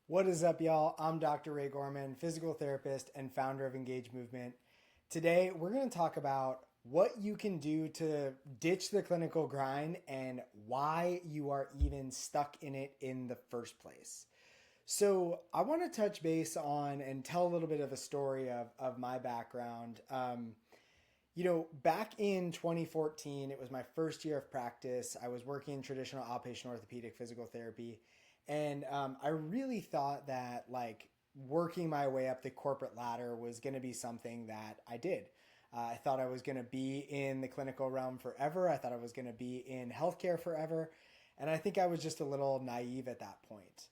What is up, y'all? I'm Dr. Ray Gorman, physical therapist and founder of Engage Movement. Today, we're going to talk about what you can do to ditch the clinical grind and why you are even stuck in it in the first place. So, I want to touch base on and tell a little bit of a story of my background. Back in 2014, it was my first year of practice. I was working in traditional outpatient orthopedic physical therapy. And I really thought that like working my way up the corporate ladder was going to be something that I did. I thought I was going to be in the clinical realm forever. I thought I was going to be in healthcare forever. And I think I was just a little naive at that point.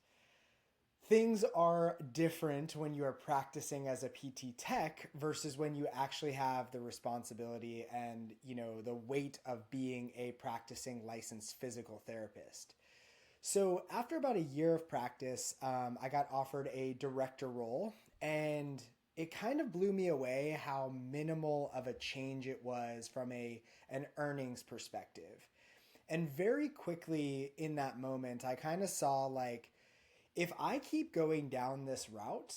Things are different when you are practicing as a PT tech versus when you actually have the responsibility and, the weight of being a practicing licensed physical therapist. So after about a year of practice, I got offered a director role, and it kind of blew me away how minimal of a change it was from an earnings perspective. And very quickly in that moment, I kind of saw like, if I keep going down this route,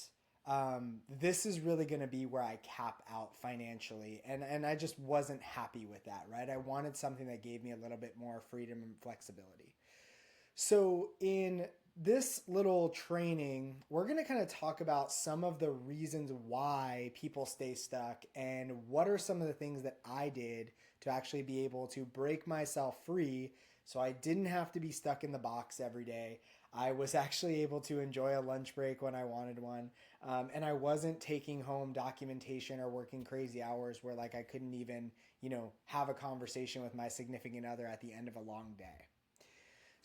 this is really going to be where I cap out financially. And I just wasn't happy with that, right? I wanted something that gave me a little bit more freedom and flexibility. So, in this little training, we're going to kind of talk about some of the reasons why people stay stuck and what are some of the things that I did to actually be able to break myself free so I didn't have to be stuck in the box every day. I was actually able to enjoy a lunch break when I wanted one. And I wasn't taking home documentation or working crazy hours where like I couldn't even, have a conversation with my significant other at the end of a long day.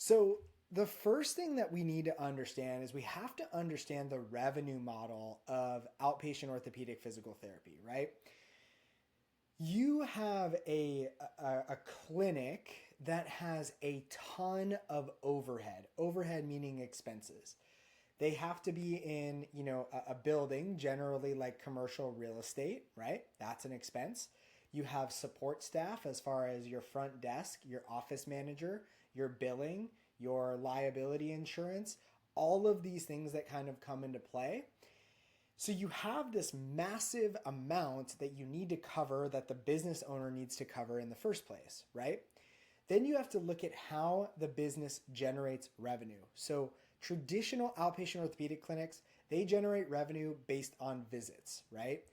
So, the first thing that we need to understand is we have to understand the revenue model of outpatient orthopedic physical therapy, right? You have a clinic that has a ton of overhead meaning expenses. They have to be in, a building, generally like commercial real estate, right? That's an expense. You have support staff as far as your front desk, your office manager, your billing, your liability insurance, all of these things that kind of come into play. So you have this massive amount that you need to cover that the business owner needs to cover in the first place, right? Then you have to look at how the business generates revenue. So traditional outpatient orthopedic clinics, they generate revenue based on visits, right?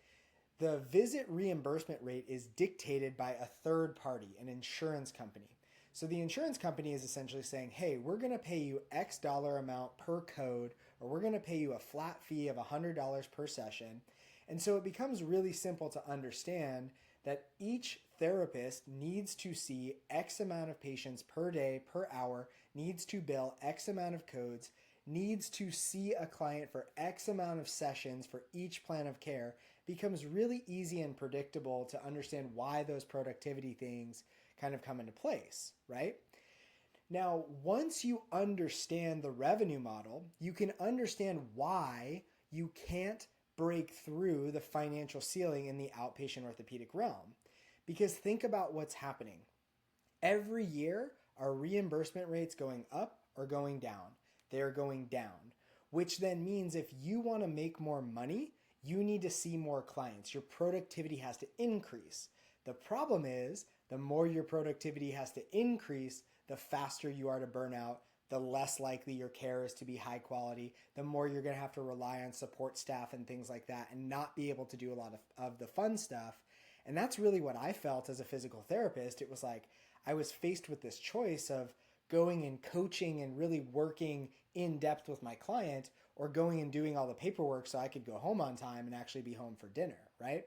The visit reimbursement rate is dictated by a third party, an insurance company. So the insurance company is essentially saying, hey, we're going to pay you X dollar amount per code, or we're going to pay you a flat fee of $100 per session. And so it becomes really simple to understand that each therapist needs to see X amount of patients per day, per hour, needs to bill X amount of codes, needs to see a client for X amount of sessions for each plan of care. Becomes really easy and predictable to understand why those productivity things kind of come into place, right? Now, once you understand the revenue model, you can understand why you can't break through the financial ceiling in the outpatient orthopedic realm. Because think about what's happening. Every year, are reimbursement rates going up or going down? They're going down, which then means if you want to make more money, you need to see more clients. Your productivity has to increase. The problem is, the more your productivity has to increase, the faster you are to burn out, the less likely your care is to be high quality, the more you're going to have to rely on support staff and things like that and not be able to do a lot of the fun stuff. And that's really what I felt as a physical therapist. It was like I was faced with this choice of going and coaching and really working in depth with my client or going and doing all the paperwork so I could go home on time and actually be home for dinner, right?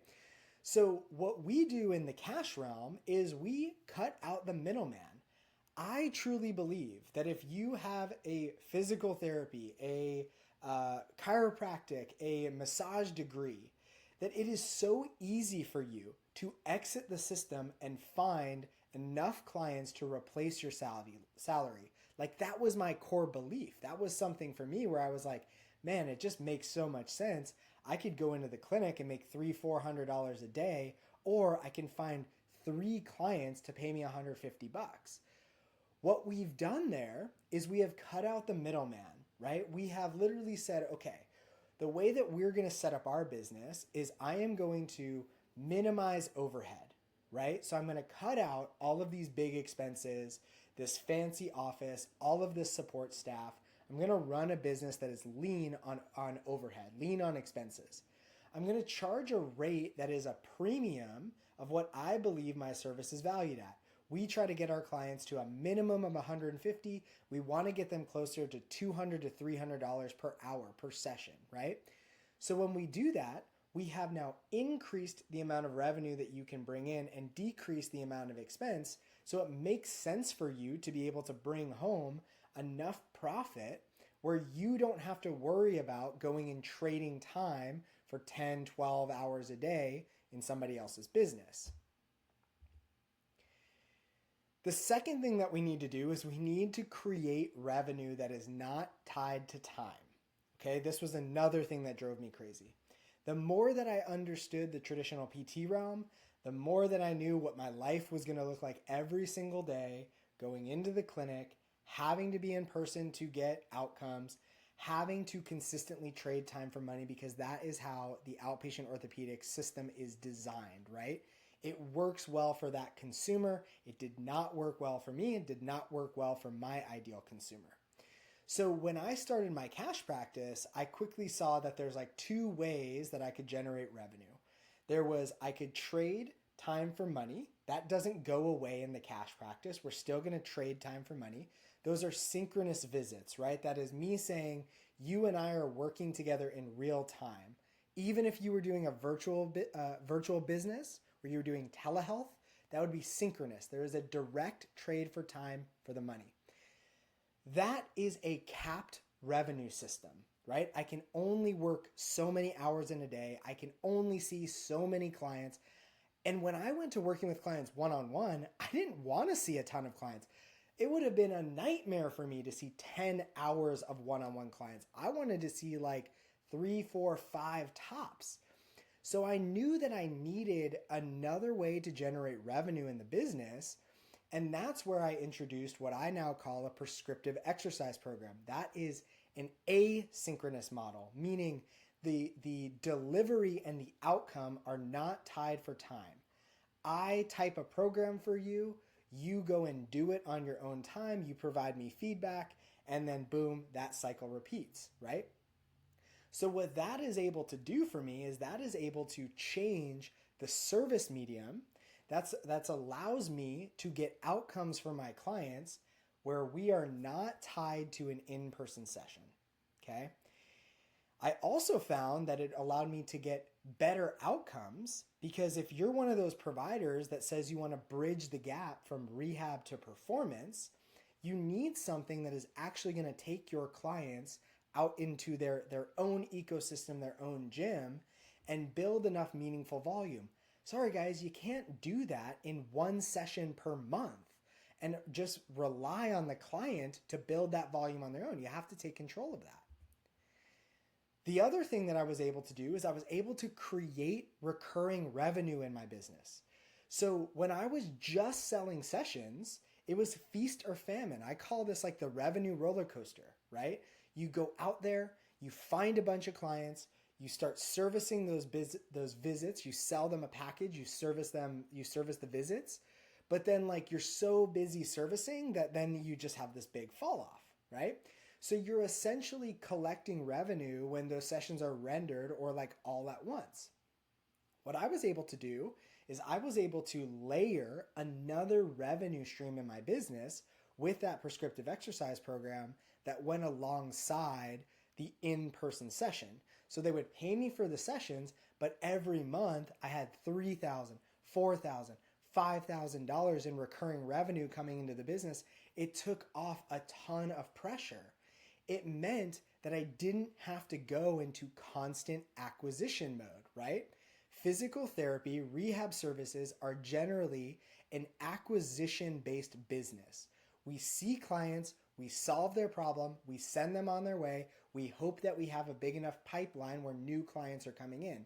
So what we do in the cash realm is we cut out the middleman. I truly believe that if you have a physical therapy, a chiropractic, a massage degree, that it is so easy for you to exit the system and find enough clients to replace your salary. Like that was my core belief. That was something for me where I was like, man, it just makes so much sense. I could go into the clinic and make $300-400 a day, or I can find 3 clients to pay me $150. What we've done there is we have cut out the middleman. right? We have literally said, okay, the way that we're going to set up our business is I am going to minimize overhead, right? So I'm going to cut out all of these big expenses, this fancy office, all of this support staff. I'm going to run a business that is lean on overhead, lean on expenses. I'm going to charge a rate that is a premium of what I believe my service is valued at. We try to get our clients to a minimum of $150. We want to get them closer to $200 to $300 per hour per session, right? So when we do that, we have now increased the amount of revenue that you can bring in and decreased the amount of expense. So it makes sense for you to be able to bring home enough profit where you don't have to worry about going and trading time for 10, 12 hours a day in somebody else's business. The second thing that we need to do is we need to create revenue that is not tied to time. Okay, this was another thing that drove me crazy. The more that I understood the traditional PT realm, the more that I knew what my life was going to look like every single day, going into the clinic, having to be in person to get outcomes, having to consistently trade time for money, because that is how the outpatient orthopedic system is designed, right? It works well for that consumer. It did not work well for me. It did not work well for my ideal consumer. So when I started my cash practice, I quickly saw that there's like two ways that I could generate revenue. There was, I could trade time for money. That doesn't go away in the cash practice. We're still going to trade time for money. Those are synchronous visits, right? That is me saying you and I are working together in real time. Even if you were doing a virtual business where you're doing telehealth, that would be synchronous. There is a direct trade for time for the money. That is a capped revenue system, right? I can only work so many hours in a day. I can only see so many clients. And when I went to working with clients one-on-one, I didn't want to see a ton of clients. It would have been a nightmare for me to see 10 hours of one-on-one clients. I wanted to see like 3, 4, 5 tops. So I knew that I needed another way to generate revenue in the business. And that's where I introduced what I now call a prescriptive exercise program. That is an asynchronous model, meaning the delivery and the outcome are not tied for time. I type a program for you, you go and do it on your own time, you provide me feedback, and then boom, that cycle repeats, right? So what that is able to do for me is that is able to change the service medium. That allows me to get outcomes for my clients where we are not tied to an in-person session, okay? I also found that it allowed me to get better outcomes because if you're one of those providers that says you want to bridge the gap from rehab to performance, you need something that is actually going to take your clients out into their own ecosystem, their own gym, and build enough meaningful volume. Sorry guys, you can't do that in one session per month and just rely on the client to build that volume on their own. You have to take control of that. The other thing that I was able to do is I was able to create recurring revenue in my business. So when I was just selling sessions, it was feast or famine. I call this like the revenue roller coaster, right? You go out there, you find a bunch of clients, you start servicing those visits, you sell them a package, you service the visits, but then like you're so busy servicing that then you just have this big fall off, right? So you're essentially collecting revenue when those sessions are rendered or like all at once. What I was able to do is I was able to layer another revenue stream in my business with that prescriptive exercise program that went alongside the in-person session. So they would pay me for the sessions, but every month I had $3,000, $4,000, $5,000 in recurring revenue coming into the business. It took off a ton of pressure. It meant that I didn't have to go into constant acquisition mode, right? Physical therapy, rehab services are generally an acquisition-based business. We see clients, we solve their problem, we send them on their way, we hope that we have a big enough pipeline where new clients are coming in.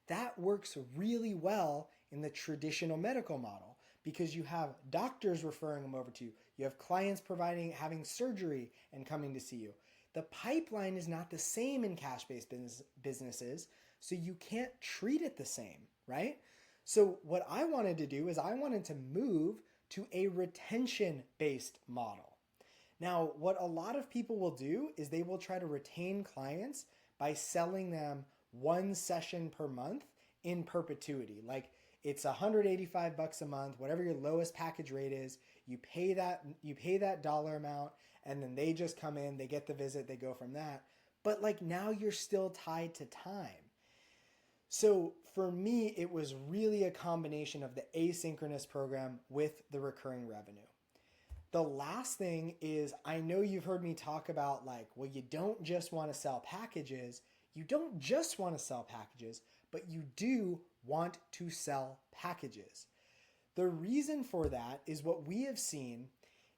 That works really well in the traditional medical model because you have doctors referring them over to you. You have clients having surgery and coming to see you. The pipeline is not the same in cash-based businesses, so you can't treat it the same, right? So what I wanted to do is I wanted to move to a retention-based model. Now, what a lot of people will do is they will try to retain clients by selling them one session per month in perpetuity. Like it's $185 a month, whatever your lowest package rate is, you pay that dollar amount, and then they just come in, they get the visit, they go from that. But like now you're still tied to time. So for me, it was really a combination of the asynchronous program with the recurring revenue. The last thing is, I know you've heard me talk about like, well, you don't just want to sell packages. You don't just want to sell packages, but you do want to sell packages. The reason for that is what we have seen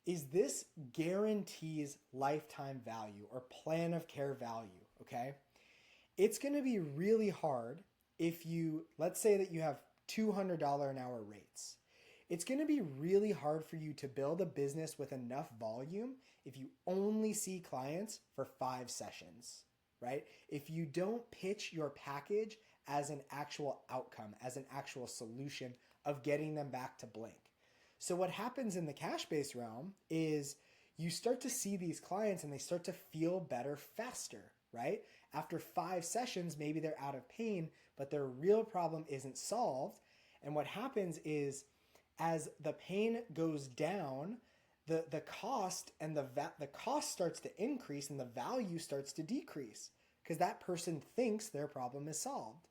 is this guarantees lifetime value or plan of care value, okay? It's going to be really hard if you, let's say that you have $200 an hour rates. It's going to be really hard for you to build a business with enough volume if you only see clients for 5 sessions, right? If you don't pitch your package as an actual outcome, as an actual solution of getting them back to blank. So what happens in the cash-based realm is you start to see these clients and they start to feel better faster, right? After 5 sessions, maybe they're out of pain, but their real problem isn't solved. And what happens is as the pain goes down, the cost and the cost starts to increase and the value starts to decrease because that person thinks their problem is solved.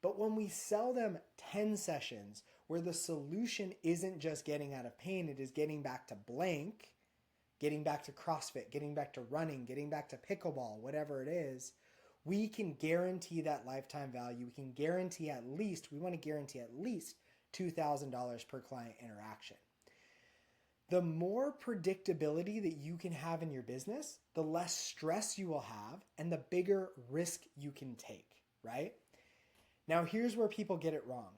But when we sell them 10 sessions where the solution isn't just getting out of pain, it is getting back to blank, getting back to CrossFit, getting back to running, getting back to pickleball, whatever it is, we can guarantee that lifetime value. We can guarantee we want to guarantee at least $2,000 per client interaction. The more predictability that you can have in your business, the less stress you will have and the bigger risk you can take, right? Now, here's where people get it wrong.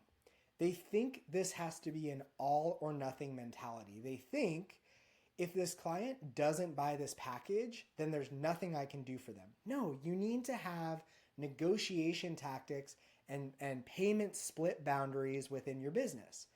They think this has to be an all or nothing mentality. They think if this client doesn't buy this package, then there's nothing I can do for them. No, you need to have negotiation tactics and payment split boundaries within your business.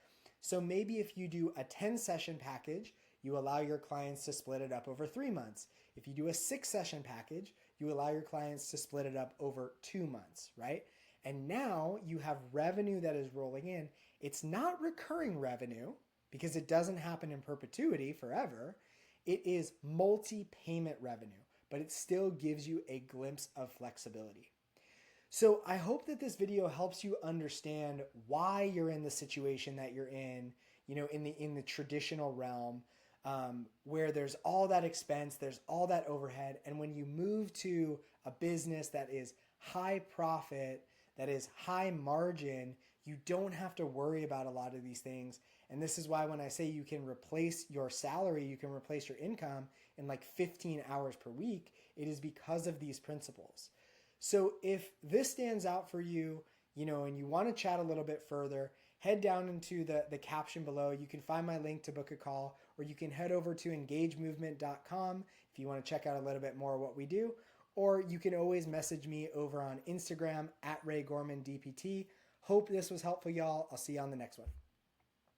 So maybe if you do a 10 session package, you allow your clients to split it up over 3 months. If you do a 6 session package, you allow your clients to split it up over 2 months, right? And now you have revenue that is rolling in. It's not recurring revenue because it doesn't happen in perpetuity forever. It is multi-payment revenue, but it still gives you a glimpse of flexibility. So I hope that this video helps you understand why you're in the situation that you're in, in the traditional realm, where there's all that expense, there's all that overhead. And when you move to a business that is high profit, that is high margin, you don't have to worry about a lot of these things. And this is why when I say you can replace your salary, you can replace your income in like 15 hours per week, it is because of these principles. So if this stands out for you, and you want to chat a little bit further, head down into the caption below. You can find my link to book a call, or you can head over to engagemovement.com if you want to check out a little bit more of what we do, or you can always message me over on Instagram @RayGormanDPT. Hope this was helpful, y'all. I'll see you on the next one.